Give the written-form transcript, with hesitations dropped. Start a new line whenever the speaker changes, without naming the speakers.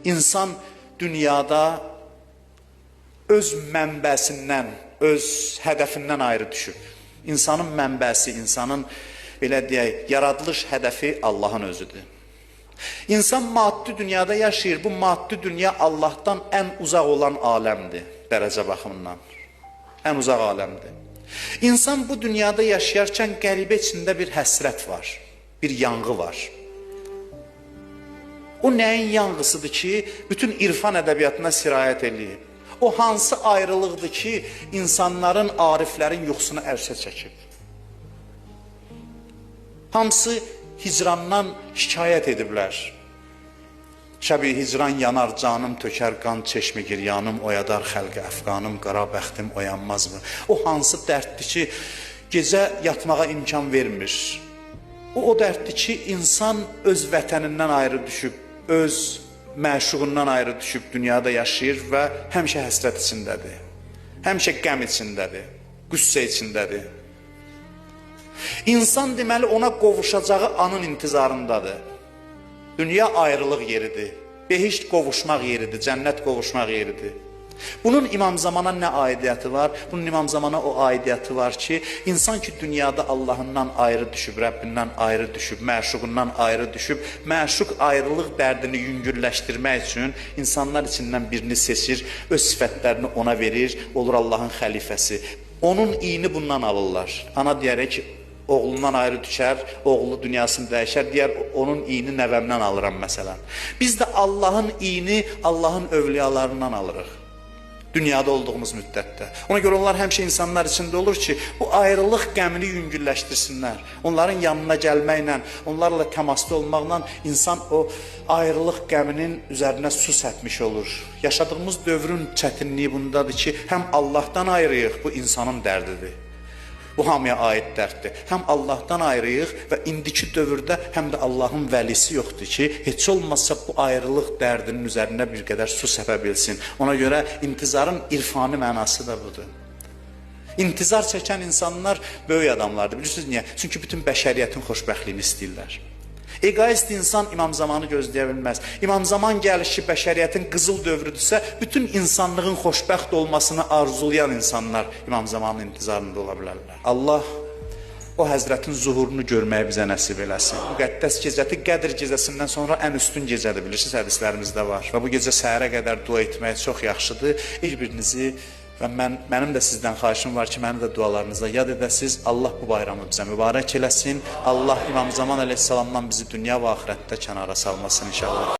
İnsan dünyada öz mənbəsindən, öz hədəfindən ayrı düşüb. İnsanın mənbəsi, insanın belə deyək, yaradılış hədəfi Allahın özüdür. İnsan maddi dünyada yaşayır. Bu maddi dünya Allahdan ən uzaq olan aləmdir, dərəcə baxımından. Ən uzaq aləmdir. İnsan bu dünyada yaşayarkən qəlbə içində bir həsrət var, bir yanğı var. O nəyin yanğısıdır ki, bütün irfan ədəbiyyatına sirayət eləyib? O hansı ayrılıqdır ki, insanların, ariflərin yuxusunu ərşə çəkib? Hamısı hicrandan şikayət ediblər. Şəbi hicran yanar, canım tökər qan, çeşmi giryanım, oyadar xəlqə əfqanım, qara bəxtim oyanmaz mı? O hansı dərddir ki, gecə yatmağa imkan vermir? O dərddir ki, insan öz vətənindən ayrı düşüb, öz məşuqundan ayrı düşüb dünyada yaşayır və həmişə həsrət içindədir. Həmişə qəm içindədir, qüssə içindədir. İnsan deməli ona qovuşacağı anın intizarındadır. Dünya ayrılıq yeridir, behişt qovuşmaq yeridir, cənnət qovuşmaq yeridir. Bunun İmam Zamana nə aidiyyəti var? Bunun İmam Zamana o aidiyyəti var ki, insan ki dünyada Allahından ayrı düşüb, Rəbbindən ayrı düşüb, məşuqundan ayrı düşüb, məşuq ayrılıq dərdini yüngülləşdirmək üçün insanlar içindən birini seçir, öz sifətlərini ona verir, olur Allahın xəlifəsi. Onun iyini bundan alırlar. Ana deyərək ki, oğlundan ayrı düşər, oğlu dünyasını dəyişər, deyər, onun iyini nəvəmdən alıram məsələn. Biz də Allahın iyini Allahın övliyalarından alırıq. Dünyada olduğumuz müddətdə. Ona görə onlar həmişə insanlar içində olur ki, bu ayrılıq qəmini yüngülləşdirsinlər. Onların yanına gəlməklə, onlarla təmasda olmaqla insan o ayrılıq qəminin üzərinə su sətmiş olur. Yaşadığımız dövrün çətinliyi bundadır ki, həm Allahdan ayrıyıq, bu insanın dərdidir. Bu hamıya aid dərddir. Həm Allahdan ayrıyıq və indiki dövrdə həm də Allahın vəlisi yoxdur ki, heç olmazsa bu ayrılıq dərdinin üzərinə bir qədər su səpə bilsin. Ona görə intizarın irfani mənası da budur. İntizar çəkən insanlar böyük adamlardır. Bilirsiniz niyə? Çünki bütün bəşəriyyətin xoşbəxtliyini istəyirlər. Egoist insan İmam Zamanı gözləyə bilməz. İmam Zaman gəlir ki, bəşəriyyətin qızıl dövrüdürsə, bütün insanlığın xoşbəxt olmasını arzulayan insanlar İmam Zamanın intizarında ola bilərlər. Allah o həzrətin zuhurunu görməyi bizə nəsib eləsin. Müqəddəs gecəti Qədr gecəsindən sonra ən üstün gecədir, bilirsiniz, hədislərimizdə var. Və bu gecə səhərə qədər dua etmək çox yaxşıdır. Bir-birinizi və mənim də sizdən xahişim var ki, məni də dualarınızda yad edəsiniz. Allah bu bayramı bizə mübarək eləsin. Allah İmam Zaman əleyhissalamdan bizi dünya və axirətdə kənara salmasın inşallah.